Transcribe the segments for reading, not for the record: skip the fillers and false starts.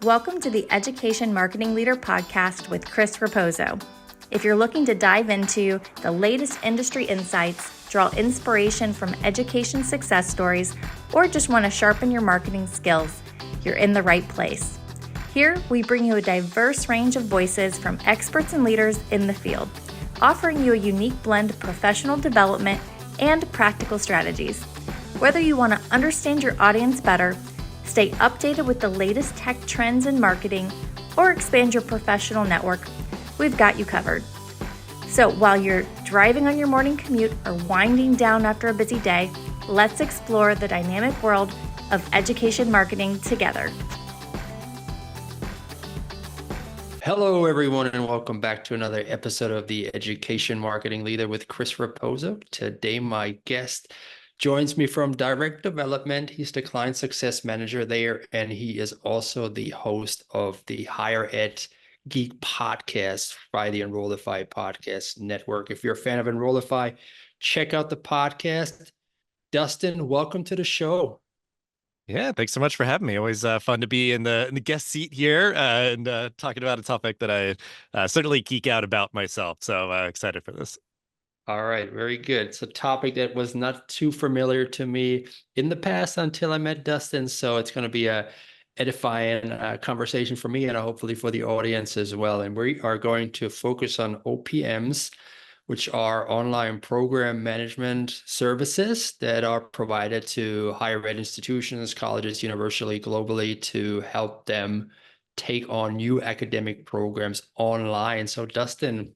Welcome to the Education Marketing Leader Podcast with 𝓚𝓲𝓰𝓱𝓵𝓲𝓰𝓱𝓽𝓼. If you're looking to dive into the latest industry insights, draw inspiration from education success stories, or just want to sharpen your marketing skills, you're in the right place. Here, we bring you a diverse range of voices from experts and leaders in the field, offering you a unique blend of professional development and practical strategies. Whether you want to understand your audience better, stay updated with the latest tech trends in marketing, or expand your professional network, we've got you covered. So while you're driving on your morning commute or winding down after a busy day, let's explore the dynamic world of education marketing together. Hello, everyone, and welcome back to another episode of the Education Marketing Leader with 𝓚𝓲𝓰𝓱𝓵𝓲𝓰. Today, my guest joins me from Direct Development. He's the Client Success Manager there, and he is also the host of the Higher Ed Geek Podcast by the 𝓚𝓮𝓂 Podcast Network. If you're a fan of 𝓚𝓮𝓂, check out the podcast. Dustin, welcome to the show. Yeah, thanks so much for having me. Always fun to be in the guest seat here and talking about a topic that I certainly geek out about myself. So excited for this. All right, very good. It's a topic that was not too familiar to me in the past until I met Dustin. So it's going to be a edifying conversation for me and hopefully for the audience as well. And we are going to focus on OPMs, which are online program management services that are provided to higher ed institutions, colleges, universally, globally, to help them take on new academic programs online. So Dustin,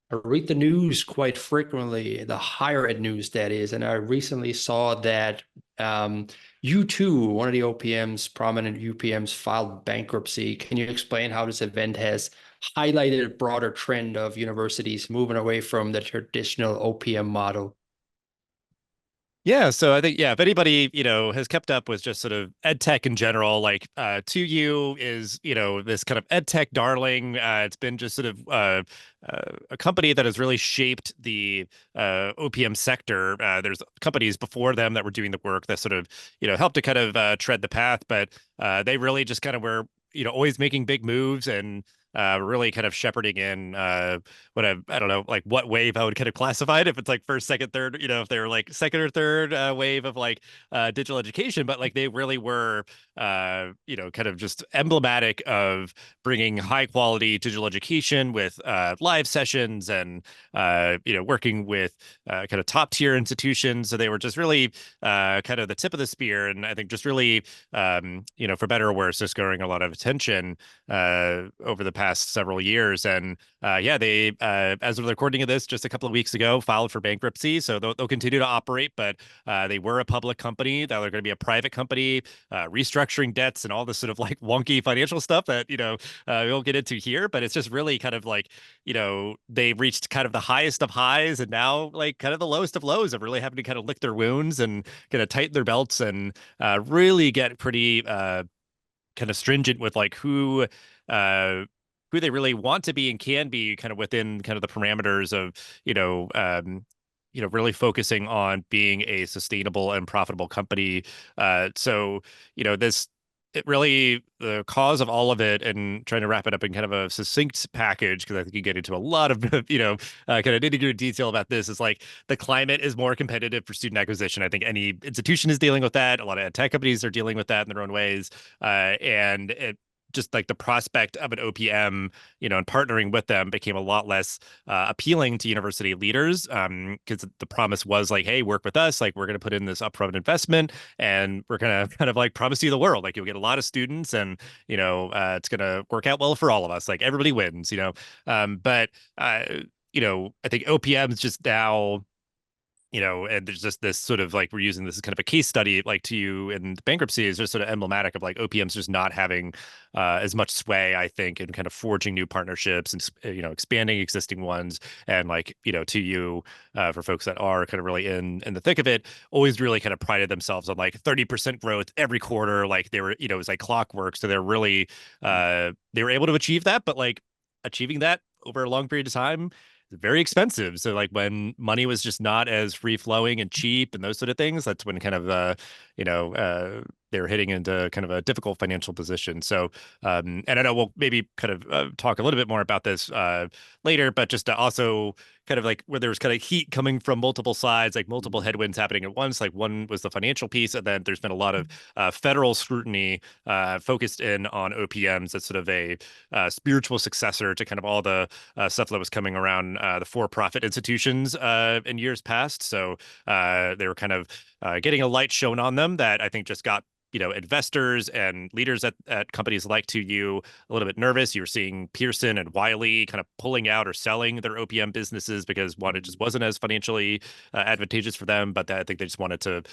I read the news quite frequently, the higher ed news that is, and I recently saw that you too, one of the OPMs, prominent UPMs, filed bankruptcy. Can you explain how this event has highlighted a broader trend of universities moving away from the traditional OPM model? Yeah, so I think, if anybody, has kept up with just sort of ed tech in general, like 2U is, this kind of ed tech darling. It's been just sort of a company that has really shaped the OPM sector. There's companies before them that were doing the work that sort of, helped to kind of tread the path, but they really just kind of were, always making big moves and really kind of shepherding in I don't know, like what wave I would kind of classify it, if it's like first, second, third, if they were like second or third wave of like digital education, but like they really were, kind of just emblematic of bringing high quality digital education with live sessions and, working with kind of top tier institutions. So they were just really kind of the tip of the spear. And I think just really, for better or worse, just growing a lot of attention over the past several years. And they, as of the recording of this, just a couple of weeks ago, filed for bankruptcy. So they'll continue to operate, but they were a public company. Now they're going to be a private company, restructuring debts and all this sort of like wonky financial stuff that, we won't get into here. But it's just really kind of like, they reached kind of the highest of highs and now like kind of the lowest of lows of really having to kind of lick their wounds and kind of tighten their belts and really get pretty kind of stringent with like who they really want to be and can be kind of within kind of the parameters of, really focusing on being a sustainable and profitable company. It really, the cause of all of it, and trying to wrap it up in kind of a succinct package, because I think you get into a lot of, kind of nitty-gritty detail about this, is like the climate is more competitive for student acquisition. I think any institution is dealing with that. A lot of ed tech companies are dealing with that in their own ways. And it just like the prospect of an OPM, and partnering with them became a lot less appealing to university leaders, because the promise was like, hey, work with us. Like, we're going to put in this upfront investment and we're going to kind of like promise you the world. Like, you'll get a lot of students and, it's going to work out well for all of us. Like, everybody wins, but I think OPMs just now, and there's just this sort of like, we're using this as kind of a case study, like to you in bankruptcy is just sort of emblematic of like OPMs just not having as much sway, I think, in kind of forging new partnerships and, expanding existing ones. And like, to you, for folks that are kind of really in the thick of it, always really kind of prided themselves on like 30% growth every quarter. Like they were, it was like clockwork. So they're really, they were able to achieve that, but like achieving that over a long period of time, very expensive. So like when money was just not as free flowing and cheap and those sort of things, that's when kind of they're hitting into kind of a difficult financial position. So, and I know we'll maybe kind of talk a little bit more about this later, but just to also kind of like where there was kind of heat coming from multiple sides, like multiple headwinds happening at once. Like one was the financial piece, and then there's been a lot of federal scrutiny focused in on OPMs. That's sort of a spiritual successor to kind of all the stuff that was coming around the for-profit institutions in years past. So they were kind of getting a light shown on them that I think just got investors and leaders at companies like 2U a little bit nervous. You were seeing Pearson and Wiley kind of pulling out or selling their OPM businesses because one, it just wasn't as financially advantageous for them, but I think they just wanted to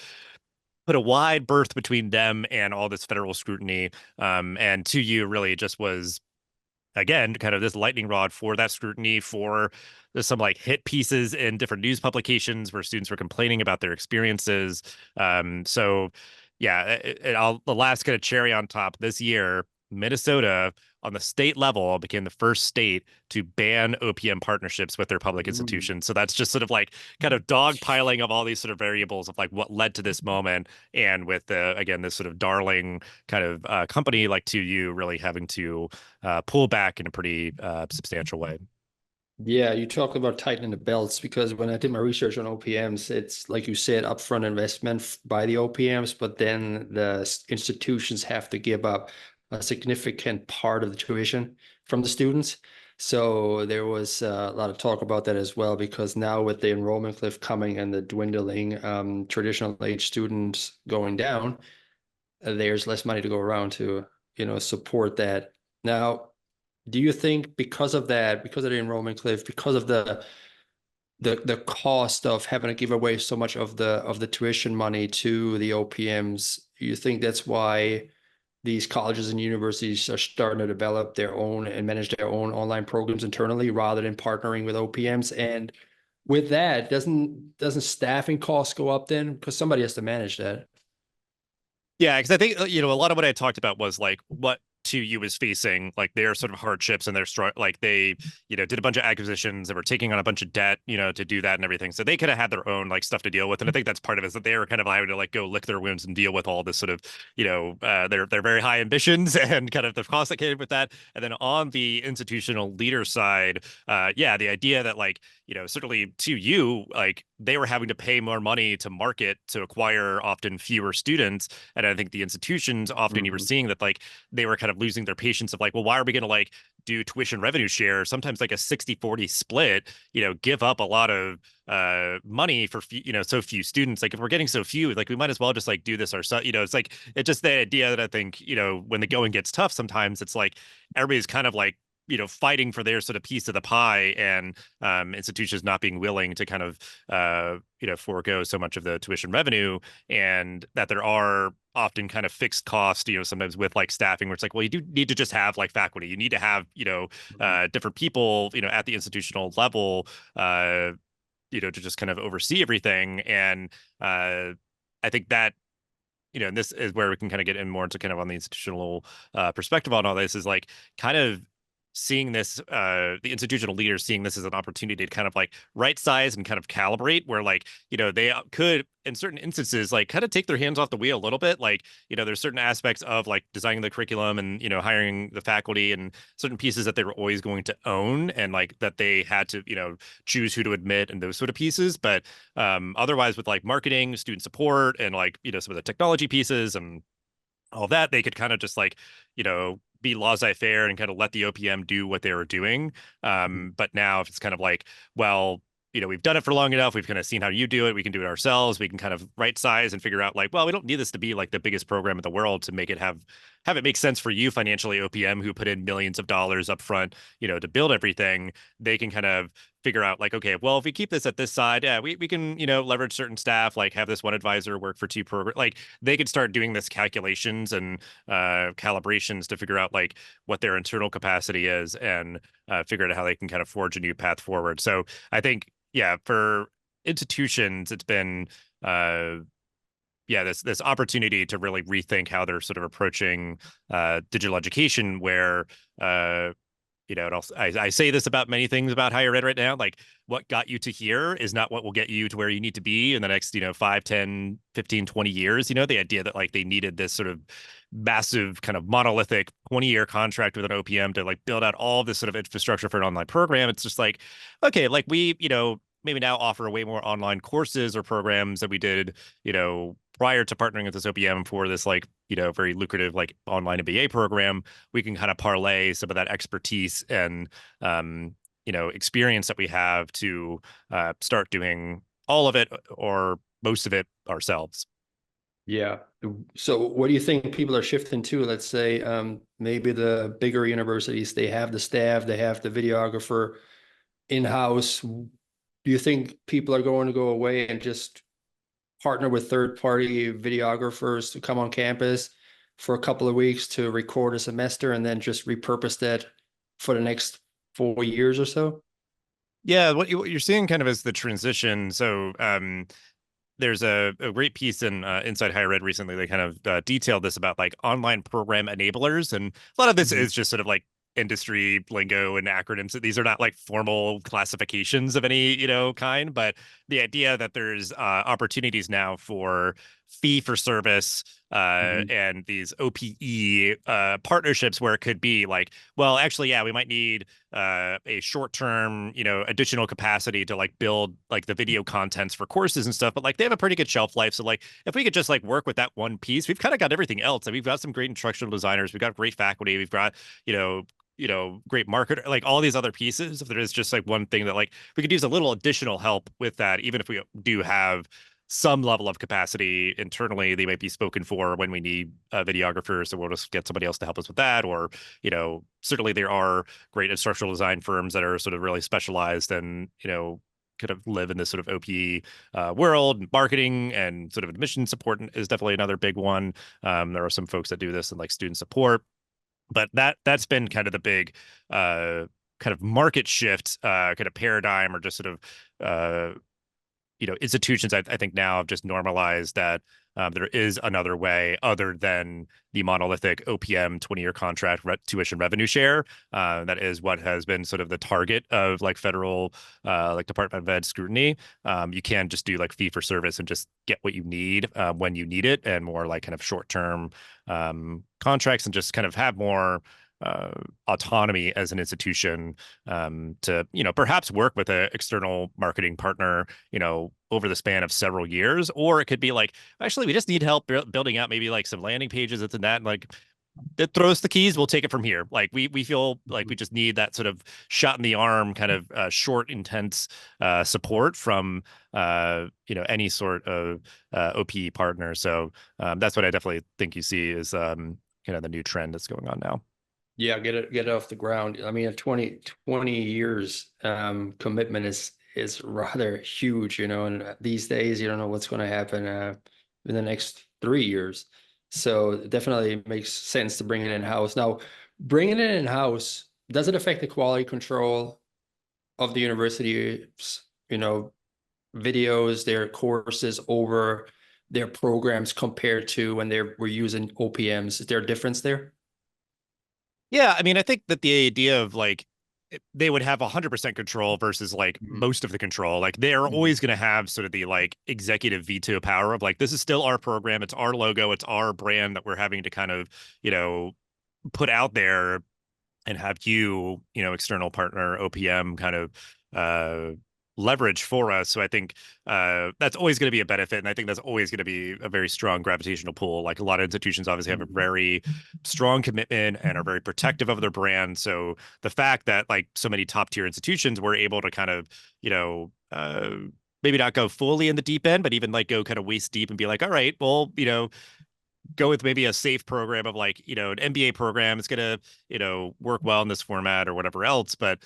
put a wide berth between them and all this federal scrutiny. And 2U really just was, again, kind of this lightning rod for that scrutiny. For there's some like hit pieces in different news publications where students were complaining about their experiences. So yeah, the last kind of cherry on top this year, Minnesota on the state level became the first state to ban OPM partnerships with their public institutions. So that's just sort of like kind of dogpiling of all these sort of variables of like what led to this moment. And with again, this sort of darling kind of company like 2U really having to pull back in a pretty substantial way. Yeah, you talk about tightening the belts, because when I did my research on OPMs, it's like you said, upfront investment by the OPMs, but then the institutions have to give up a significant part of the tuition from the students. So there was a lot of talk about that as well, because now with the enrollment cliff coming and the dwindling traditional age students going down, there's less money to go around to, support that. Now, do you think because of that, because of the enrollment cliff, because of the cost of having to give away so much of the tuition money to the OPMs, you think that's why these colleges and universities are starting to develop their own and manage their own online programs internally rather than partnering with OPMs? And with that, doesn't staffing costs go up then? Because somebody has to manage that. Yeah, because I think a lot of what I talked about was like what 2U was facing, like their sort of hardships and their like they did a bunch of acquisitions and were taking on a bunch of debt to do that and everything. So they could have had their own like stuff to deal with, and I think that's part of it, is that they were kind of having to like go lick their wounds and deal with all this sort of their very high ambitions and kind of the cost that came with that. And then on the institutional leader side, the idea that like certainly 2U, like they were having to pay more money to market to acquire often fewer students, and I think the institutions often you were seeing that like they were kind of losing their patience of like, well, why are we going to like do tuition revenue share, sometimes like a 60-40 split, give up a lot of money for so few students. Like if we're getting so few, like we might as well just like do this ourselves. It's like it's just the idea that I think when the going gets tough, sometimes it's like everybody's kind of like fighting for their sort of piece of the pie, and institutions not being willing to kind of forego so much of the tuition revenue, and that there are often kind of fixed costs, sometimes with like staffing, where it's like, well, you do need to just have like faculty, you need to have different people at the institutional level to just kind of oversee everything. And I think that and this is where we can kind of get in more into kind of on the institutional perspective on all this, is like kind of seeing this, the institutional leaders seeing this as an opportunity to kind of like right size and kind of calibrate, where like, they could, in certain instances, like kind of take their hands off the wheel a little bit. Like, there's certain aspects of like designing the curriculum and, hiring the faculty, and certain pieces that they were always going to own, and like that they had to, choose who to admit and those sort of pieces. But otherwise with like marketing, student support, and like, some of the technology pieces and all that, they could kind of just like, be laissez-faire and kind of let the OPM do what they were doing. But now if it's kind of like, well, we've done it for long enough, we've kind of seen how you do it, we can do it ourselves, we can kind of right size and figure out like, well, we don't need this to be like the biggest program in the world to make it have it make sense for you financially, OPM, who put in millions of dollars up front, to build everything. They can kind of figure out like, okay, well, if we keep this at this side, yeah, we can, leverage certain staff, like have this one advisor work for two programs. Like they could start doing this calculations and calibrations to figure out like what their internal capacity is, and figure out how they can kind of forge a new path forward. So I think, yeah, for institutions, it's been this opportunity to really rethink how they're sort of approaching digital education, where and also I say this about many things about higher ed right now, like what got you to here is not what will get you to where you need to be in the next, 5, 10, 15, 20 years. The idea that like they needed this sort of massive kind of monolithic 20-year contract with an OPM to like build out all this sort of infrastructure for an online program. It's just like, okay, like we, maybe now offer way more online courses or programs that we did, prior to partnering with this OPM for this like, very lucrative like online MBA program. We can kind of parlay some of that expertise and, experience that we have to start doing all of it or most of it ourselves. Yeah. So what do you think people are shifting to? Let's say maybe the bigger universities, they have the staff, they have the videographer in-house. Do you think people are going to go away and just partner with third-party videographers to come on campus for a couple of weeks to record a semester and then just repurpose that for the next 4 years or so? Yeah, what you're seeing kind of is the transition. So there's a great piece in Inside Higher Ed recently. They kind of detailed this about like online program enablers, and a lot of this is just sort of like industry lingo and acronyms. These are not like formal classifications of any kind, but the idea that there's opportunities now for fee for service and these OPE partnerships where it could be like, well, actually, yeah, we might need a short-term, additional capacity to like build like the video contents for courses and stuff, but like they have a pretty good shelf life. So like if we could just like work with that one piece, we've kind of got everything else. And we've got some great instructional designers, we've got great faculty, we've got, great marketer, like all these other pieces. If there is just like one thing that like we could use a little additional help with that, even if we do have some level of capacity internally, they might be spoken for when we need videographers. So we'll just get somebody else to help us with that. Or, certainly there are great instructional design firms that are sort of really specialized and, kind of live in this sort of OPE world. Marketing and sort of admission support is definitely another big one. There are some folks that do this in like student support. But that's been kind of the big kind of market shift, kind of paradigm, or just sort of institutions I think now have just normalized that there is another way other than the monolithic OPM 20-year contract tuition revenue share. That is what has been sort of the target of like federal like Department of Ed scrutiny. You can just do like fee for service and just get what you need when you need it, and more like kind of short-term contracts, and just kind of have more autonomy as an institution to perhaps work with an external marketing partner over the span of several years. Or it could be like, actually we just need help building out maybe like some landing pages and that, and like it throws the keys, we'll take it from here. Like we feel like we just need that sort of shot in the arm kind of short intense support from any sort of OPE partner. So that's what I definitely think you see is kind of the new trend that's going on now. Yeah, get it off the ground. I mean, a 20 years commitment is rather huge, and these days you don't know what's going to happen in the next 3 years. So it definitely makes sense to bring it in-house. Now, bringing it in-house, does it affect the quality control of the university's, videos, their courses over their programs compared to when they were using OPMs? Is there a difference there? Yeah, I mean, I think that the idea of like they would have 100% control versus like most of the control, like they're always going to have sort of the like executive veto power of like, this is still our program, it's our logo, it's our brand that we're having to kind of put out there, and have external partner OPM kind of leverage for us. So I think that's always going to be a benefit, and I think that's always going to be a very strong gravitational pull. Like a lot of institutions obviously have a very strong commitment and are very protective of their brand. So the fact that like so many top tier institutions were able to kind of maybe not go fully in the deep end, but even like go kind of waist deep and be like, all right, well, go with maybe a safe program of like, an MBA program. It's going to, work well in this format or whatever else. But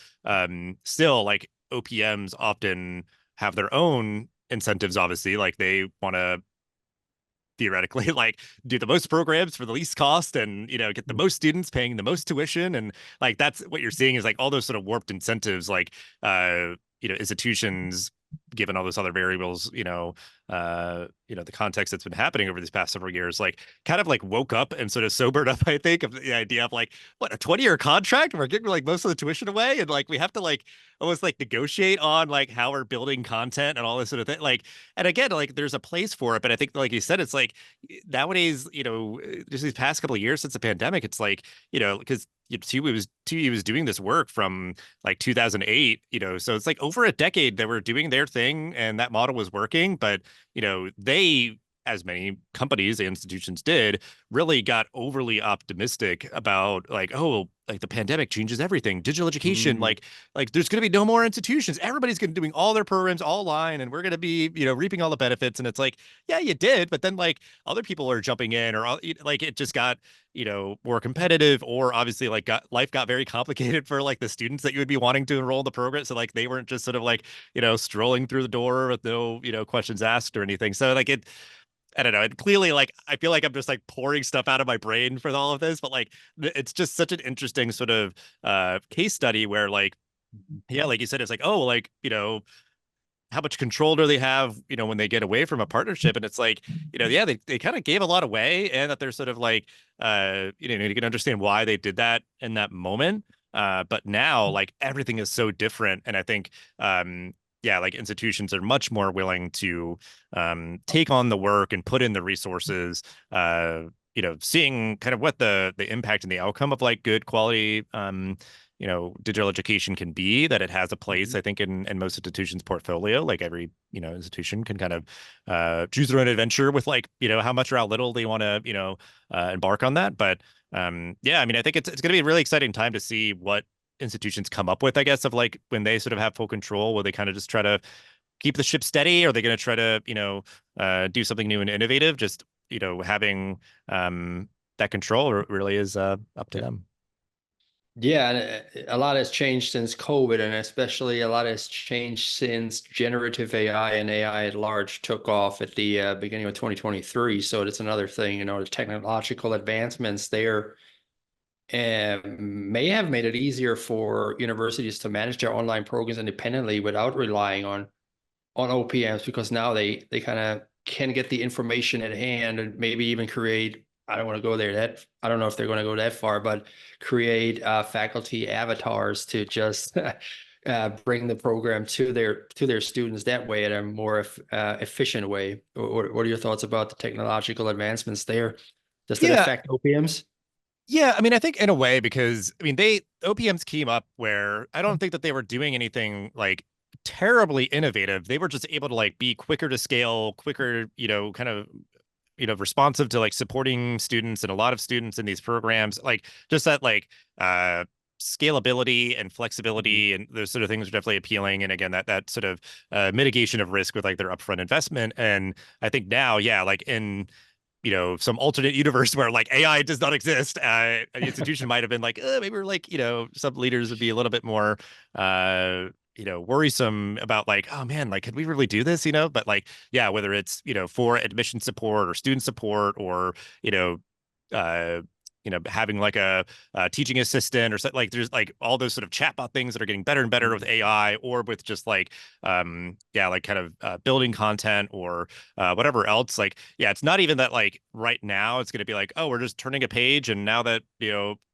still, like OPMs often have their own incentives, obviously. Like they want to theoretically like do the most programs for the least cost, and get the most students paying the most tuition. And like that's what you're seeing is like all those sort of warped incentives, like institutions, given all those other variables, the context that's been happening over these past several years, like kind of like woke up and sort of sobered up, I think, of the idea of like, what, a 20-year contract? We're getting like most of the tuition away. And like, we have to like almost like negotiate on like how we're building content and all this sort of thing. Like, and again, like there's a place for it. But I think, like you said, it's like nowadays, just these past couple of years since the pandemic, it's like, because TUI was doing this work from like 2008, so it's like over a decade they were doing their thing and that model was working. But, they, as many companies and institutions did, really got overly optimistic about like, oh, like the pandemic changes everything. Digital education, like there's going to be no more institutions. Everybody's going to be doing all their programs online, and we're going to be, reaping all the benefits. And it's like, yeah, you did, but then like other people are jumping in, or like it just got, more competitive, or obviously like life got very complicated for like the students that you would be wanting to enroll in the program. So like they weren't just sort of like, strolling through the door with no, questions asked or anything. So like I don't know. And clearly, like, I feel like I'm just like pouring stuff out of my brain for all of this, but like, it's just such an interesting sort of case study where, like, yeah, like you said, it's like, oh, like, how much control do they have, when they get away from a partnership? And it's like, yeah, they kind of gave a lot away, and that they're sort of like, you can understand why they did that in that moment. But now, like, everything is so different. And I think, yeah, like institutions are much more willing to take on the work and put in the resources, seeing kind of what the impact and the outcome of like good quality, digital education can be, that it has a place, I think, in most institutions' portfolio. Like every, institution can kind of choose their own adventure with like, how much or how little they want to, embark on that. But yeah, I mean, I think it's going to be a really exciting time to see what institutions come up with, I guess, of like when they sort of have full control. Will they kind of just try to keep the ship steady? Or are they going to try to, do something new and innovative? Just, having that control really is up to them. Yeah, and a lot has changed since COVID, and especially a lot has changed since generative AI and AI at large took off at the beginning of 2023. So it's another thing, the technological advancements there may have made it easier for universities to manage their online programs independently without relying on OPMs, because now they kind of can get the information at hand and maybe even create, I don't want to go there I don't know if they're going to go that far, but create faculty avatars to just bring the program to their students that way, at a more efficient way. What are your thoughts about the technological advancements there? Does that affect OPMs? Yeah, I mean, I think in a way, because I mean, OPMs came up where I don't think that they were doing anything like terribly innovative. They were just able to like be quicker to scale, quicker, kind of, responsive to like supporting students and a lot of students in these programs. Like just that like scalability and flexibility and those sort of things are definitely appealing. And again, that sort of mitigation of risk with like their upfront investment. And I think now, yeah, like in some alternate universe where like AI does not exist, an institution might have been like, maybe we're like, some leaders would be a little bit more, worrisome about like, oh man, like, could we really do this? But like, yeah, whether it's, for admission support or student support, or, uh, having like a teaching assistant or something, like there's like all those sort of chatbot things that are getting better and better with AI, or with just like, yeah, like kind of building content or whatever else. Like, yeah, it's not even that like right now it's going to be like, oh, we're just turning a page, and now that,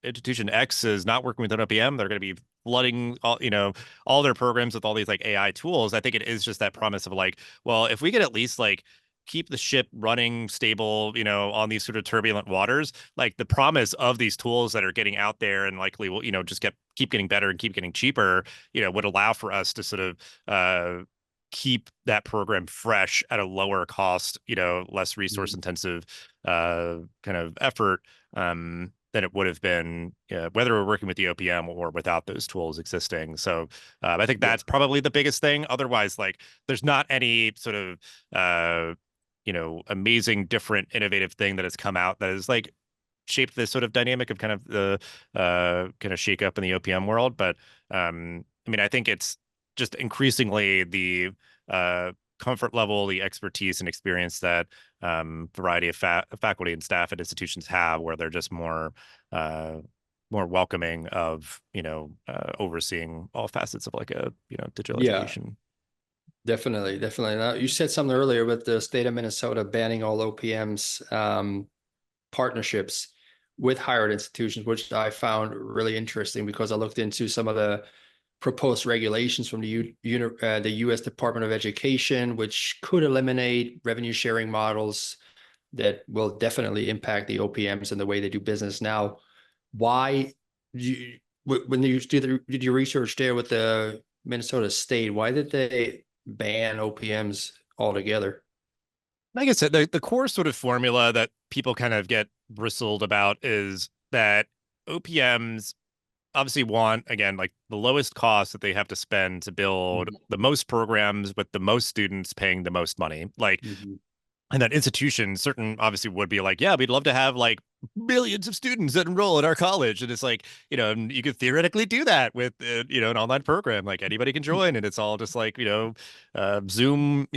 institution X is not working with an OPM, they're going to be flooding all their programs with all these like AI tools. I think it is just that promise of like, well, if we could at least like keep the ship running stable, on these sort of turbulent waters, like the promise of these tools that are getting out there and likely will, just keep getting better and keep getting cheaper, would allow for us to sort of keep that program fresh at a lower cost, less resource intensive kind of effort than it would have been, whether we're working with the OPM or without those tools existing. So I think that's probably the biggest thing. Otherwise, like there's not any sort of amazing, different, innovative thing that has come out that has like shaped this sort of dynamic of kind of the kind of shake up in the OPM world. But I mean, I think it's just increasingly the comfort level, the expertise and experience that variety of faculty and staff at institutions have, where they're just more welcoming of overseeing all facets of like a digital education. Definitely, definitely. Now, you said something earlier with the state of Minnesota banning all OPMs partnerships with higher ed institutions, which I found really interesting because I looked into some of the proposed regulations from the U.S. Department of Education, which could eliminate revenue sharing models that will definitely impact the OPMs and the way they do business now. Why when you did your research there with the Minnesota State, why did they ban OPMs altogether? Like I said, the core sort of formula that people kind of get bristled about is that OPMs obviously want, again, like the lowest cost that they have to spend to build the most programs with the most students paying the most money. Like, and that institution certain obviously would be like, yeah, we'd love to have like millions of students that enroll in our college. And it's like, you could theoretically do that with, an online program, like anybody can join. And it's all just like, Zoom,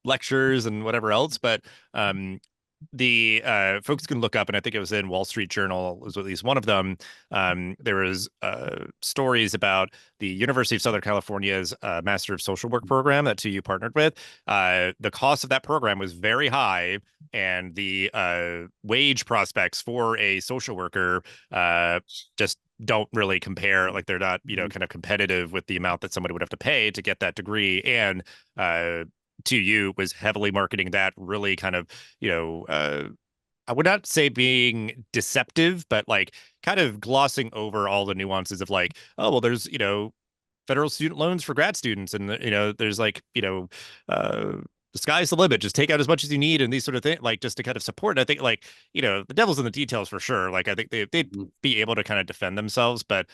lectures and whatever else. But the folks can look up, and I think it was in Wall Street Journal, was at least one of them. There was stories about the University of Southern California's Master of Social Work program that 2U partnered with. The cost of that program was very high, and the wage prospects for a social worker just don't really compare. Like they're not, kind of competitive with the amount that somebody would have to pay to get that degree. And 2U was heavily marketing that, really kind of, I would not say being deceptive, but like kind of glossing over all the nuances of like, oh, well, there's, federal student loans for grad students. And, there's like, the sky's the limit. Just take out as much as you need and these sort of things, like just to kind of support. And I think like, the devil's in the details for sure. Like I think they'd be able to kind of defend themselves. But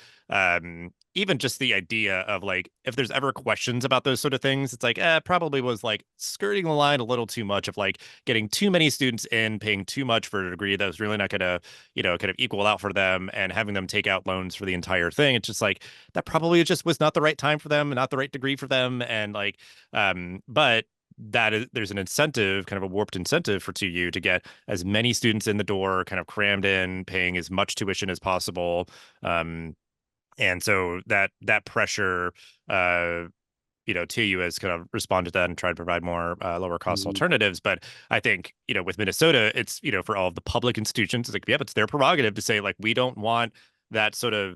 even just the idea of like, if there's ever questions about those sort of things, it's like, probably was like skirting the line a little too much of like getting too many students in, paying too much for a degree that was really not going to, kind of equal out for them, and having them take out loans for the entire thing. It's just like, that probably just was not the right time for them and not the right degree for them. And like, but there's an incentive, kind of a warped incentive for 2U to get as many students in the door, kind of crammed in, paying as much tuition as possible. And so that pressure, 2U has kind of responded to that and tried to provide more lower cost alternatives. But I think, with Minnesota, it's, for all of the public institutions, it's like, yeah, it's their prerogative to say, like, we don't want that sort of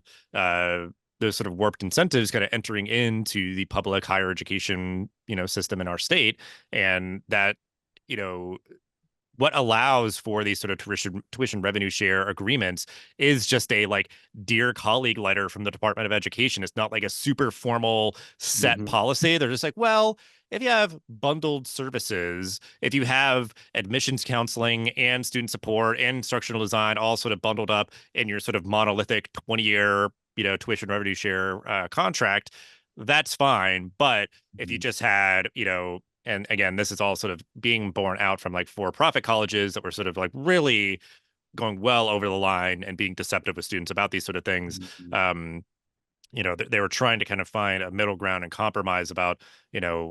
those sort of warped incentives kind of entering into the public higher education, system in our state. And that, what allows for these sort of tuition revenue share agreements is just a like dear colleague letter from the Department of Education. It's not like a super formal set policy. They're just like, well, if you have bundled services, if you have admissions counseling and student support and instructional design all sort of bundled up in your sort of monolithic 20-year, tuition revenue share contract, that's fine. But if you just had, and again, this is all sort of being borne out from like for-profit colleges that were sort of like really going well over the line and being deceptive with students about these sort of things. They were trying to kind of find a middle ground and compromise about,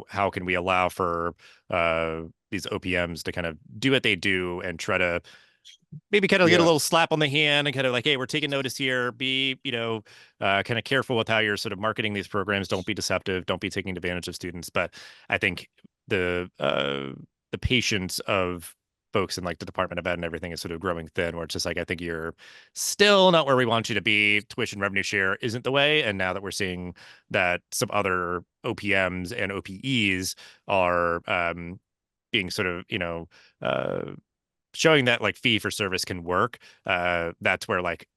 how can we allow for these OPMs to kind of do what they do and try to maybe kind of get a little slap on the hand and kind of like, hey, we're taking notice here. Be, kind of careful with how you're sort of marketing these programs. Don't be deceptive. Don't be taking advantage of students. But I think the patience of folks in like the Department of Ed and everything is sort of growing thin, where it's just like, I think you're still not where we want you to be. Tuition revenue share isn't the way. And now that we're seeing that some other OPMs and OPEs are being sort of, showing that like fee for service can work, that's where like,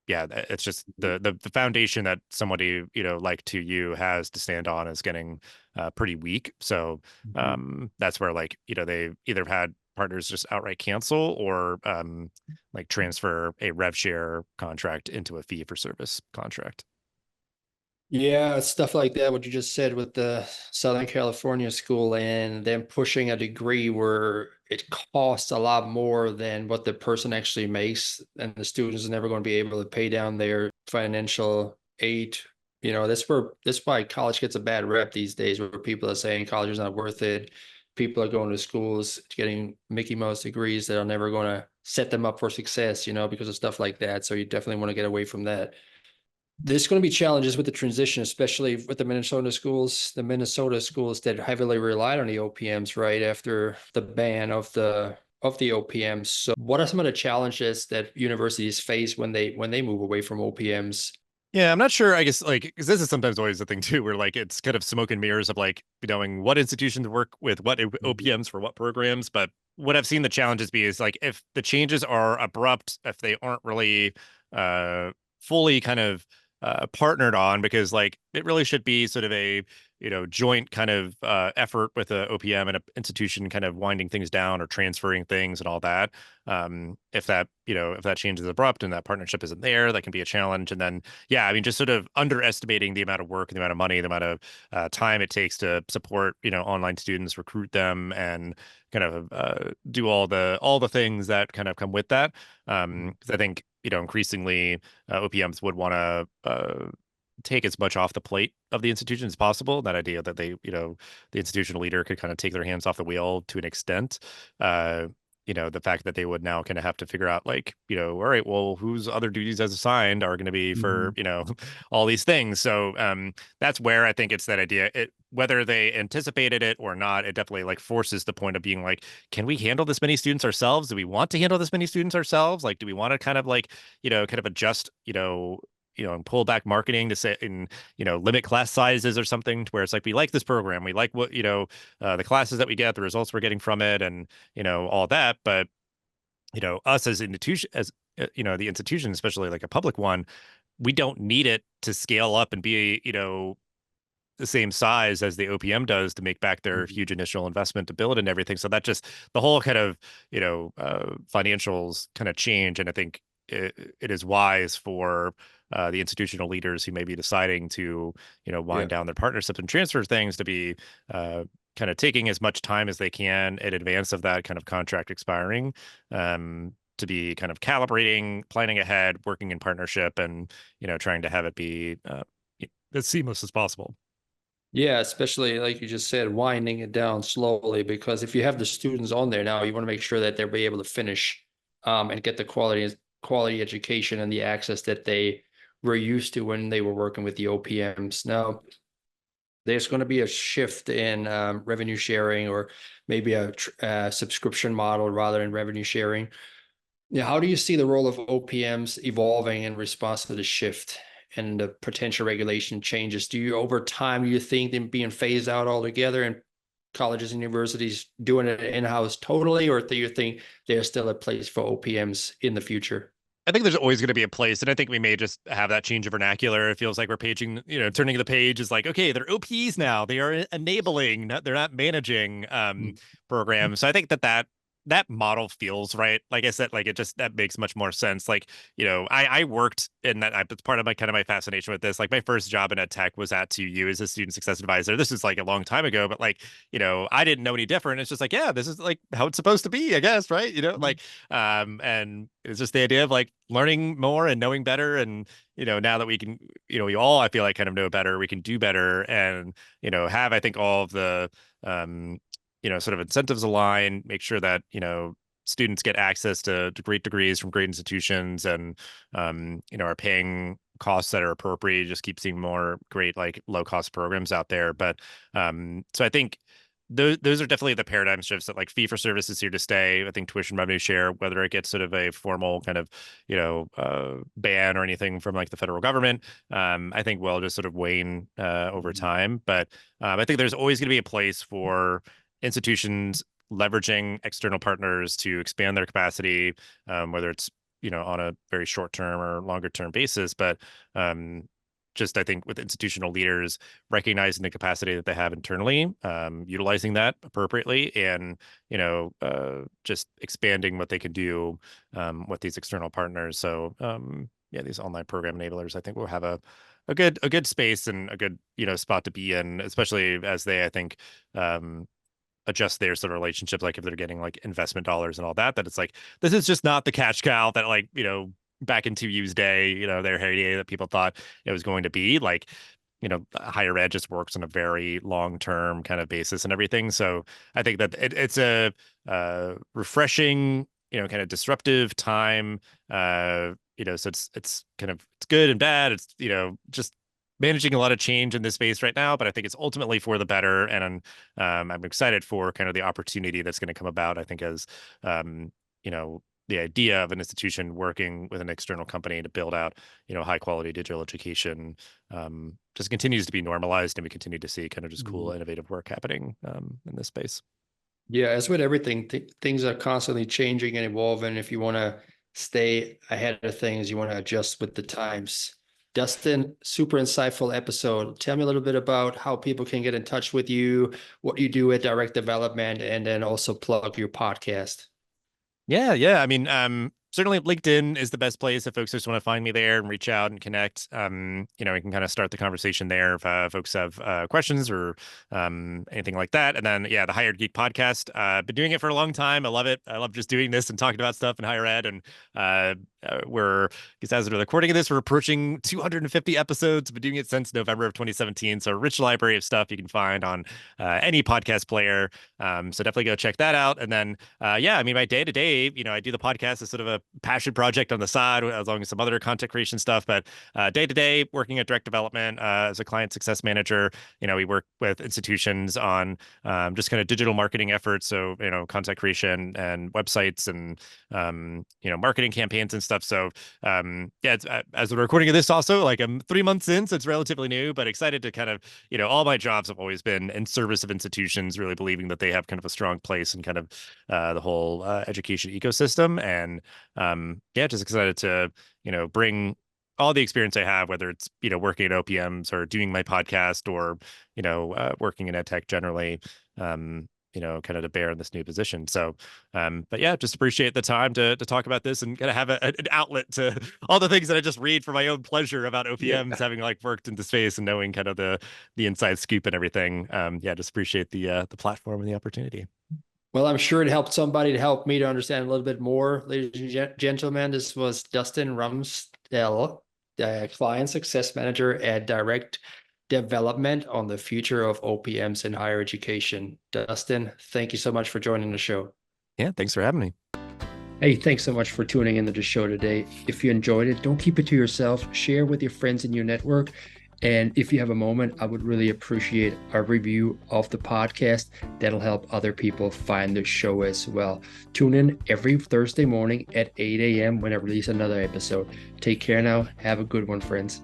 yeah, it's just the foundation that somebody, like 2U has to stand on is getting pretty weak. So that's where like, they either had partners just outright cancel or like transfer a rev share contract into a fee for service contract. Yeah, stuff like that, what you just said with the Southern California school and them pushing a degree where it costs a lot more than what the person actually makes, and the students are never going to be able to pay down their financial aid. That's why college gets a bad rep these days, where people are saying college is not worth it. People are going to schools getting Mickey Mouse degrees that are never going to set them up for success, because of stuff like that. So you definitely want to get away from that. There's going to be challenges with the transition, especially with the Minnesota schools. The Minnesota schools that heavily relied on the OPMs right after the ban of the OPMs. So, what are some of the challenges that universities face when they move away from OPMs? Yeah, I'm not sure. I guess like because this is sometimes always the thing too, where like it's kind of smoke and mirrors of like knowing what institutions work with what OPMs for what programs. But what I've seen the challenges be is like if the changes are abrupt, if they aren't really uh fully kind of partnered on, because like it really should be sort of a joint kind of effort with a OPM and an institution kind of winding things down or transferring things and all that. If that change is abrupt and that partnership isn't there, that can be a challenge. And then yeah, I mean, just sort of underestimating the amount of work and the amount of money, the amount of time it takes to support, online students, recruit them, and kind of do all the things that kind of come with that. 'Cause I think, increasingly OPMs would want to take as much off the plate of the institution as possible. That idea that the institutional leader could kind of take their hands off the wheel to an extent. Uh, the fact that they would now kind of have to figure out like, all right, well, whose other duties as assigned are going to be for, all these things. So that's where I think it's that idea. Whether they anticipated it or not, it definitely like forces the point of being like, can we handle this many students ourselves? Do we want to handle this many students ourselves? Like, do we want to kind of like, kind of adjust, and pull back marketing to say and limit class sizes or something to where it's like we like this program, we like what the classes that we get, the results we're getting from it, and all that. But us as institution, as the institution, especially like a public one, we don't need it to scale up and be the same size as the OPM does to make back their huge initial investment to build and everything. So that just the whole kind of financials kind of change, and I think it is wise for the institutional leaders who may be deciding to, wind down their partnerships and transfer things to be kind of taking as much time as they can in advance of that kind of contract expiring, to be kind of calibrating, planning ahead, working in partnership, and trying to have it be as seamless as possible. Yeah, especially like you just said, winding it down slowly, because if you have the students on there now, you want to make sure that they'll be able to finish and get the quality education and the access that they were used to when they were working with the OPMs. Now, there's going to be a shift in revenue sharing, or maybe a subscription model rather than revenue sharing. Yeah, how do you see the role of OPMs evolving in response to the shift and the potential regulation changes? Over time, do you think them being phased out altogether and colleges and universities doing it in-house totally, or do you think there's still a place for OPMs in the future? I think there's always going to be a place, and I think we may just have that change of vernacular. It feels like we're turning the page is like, okay, they're OPs now. They are enabling, they're not managing programs. So I think that model feels right. Like I said, like that makes much more sense. Like, I worked in that. It's part of my fascination with this. Like my first job in ed tech was at 2U as a student success advisor. This is like a long time ago, but like, I didn't know any different. It's just like, yeah, this is like how it's supposed to be, I guess, right? Like, and it's just the idea of like learning more and knowing better. And, now that we can, we all, I feel like kind of know better, we can do better, and, have, I think, all of the, sort of incentives align, make sure that, students get access to great degrees from great institutions, and, are paying costs that are appropriate. Just keep seeing more great, like low cost programs out there. But, so I think those are definitely the paradigm shifts that like fee for service is here to stay. I think tuition revenue share, whether it gets sort of a formal kind of, ban or anything from like the federal government, I think will just sort of wane over time. But I think there's always going to be a place for institutions leveraging external partners to expand their capacity, whether it's, on a very short term or longer term basis. But just I think with institutional leaders recognizing the capacity that they have internally, utilizing that appropriately, and just expanding what they can do with these external partners. So yeah, these online program enablers, I think, will have a good space and a good spot to be in, especially as they, I think, adjust their sort of relationships, like if they're getting like investment dollars and all that it's like, this is just not the cash cow that like, back in 2U's day, their heyday that people thought it was going to be. Like, higher ed just works on a very long-term kind of basis and everything. So I think that it's a refreshing, kind of disruptive time, so it's good and bad. It's, just managing a lot of change in this space right now, but I think it's ultimately for the better. And I'm excited for kind of the opportunity that's going to come about. I think as, the idea of an institution working with an external company to build out, high quality digital education just continues to be normalized, and we continue to see kind of just cool, innovative work happening in this space. Yeah, as with everything, things are constantly changing and evolving. If you want to stay ahead of things, you want to adjust with the times. Dustin, super insightful episode. Tell me a little bit about how people can get in touch with you, what you do at Direct Development, and then also plug your podcast. Yeah. I mean, certainly LinkedIn is the best place if folks just want to find me there and reach out and connect. We can kind of start the conversation there if folks have questions or anything like that. And then, the Higher Ed Geek Podcast. Been doing it for a long time. I love it. I love just doing this and talking about stuff in higher ed. And as we're recording of this, we're approaching 250 episodes. Been doing it since November of 2017. So a rich library of stuff you can find on any podcast player. So definitely go check that out. And then, my day to day, I do the podcast as sort of a passion project on the side, along with some other content creation stuff. But day to day, working at Direct Development as a client success manager, we work with institutions on just kind of digital marketing efforts. So, content creation and websites and, marketing campaigns and stuff. So, it's, as we're recording of this also, like I'm 3 months in, so it's relatively new, but excited to kind of, all my jobs have always been in service of institutions, really believing that they have kind of a strong place in kind of the whole education ecosystem. And just excited to, bring all the experience I have, whether it's, working at OPMs or doing my podcast or, working in ed tech generally, kind of to bear in this new position. So, just appreciate the time to talk about this and kind of have an outlet to all the things that I just read for my own pleasure about OPMs, having like worked in the space and knowing kind of the inside scoop and everything. Just appreciate the platform and the opportunity. Well, I'm sure it helped somebody to help me to understand a little bit more. Ladies and gentlemen, this was Dustin Ramsdell, the Client Success Manager at Direct Development on the future of OPMs in higher education. Dustin, thank you so much for joining the show. Yeah, thanks for having me. Hey, thanks so much for tuning into the show today. If you enjoyed it, don't keep it to yourself. Share with your friends in your network. And if you have a moment, I would really appreciate a review of the podcast. That'll help other people find the show as well. Tune in every Thursday morning at 8 a.m. when I release another episode. Take care now. Have a good one, friends.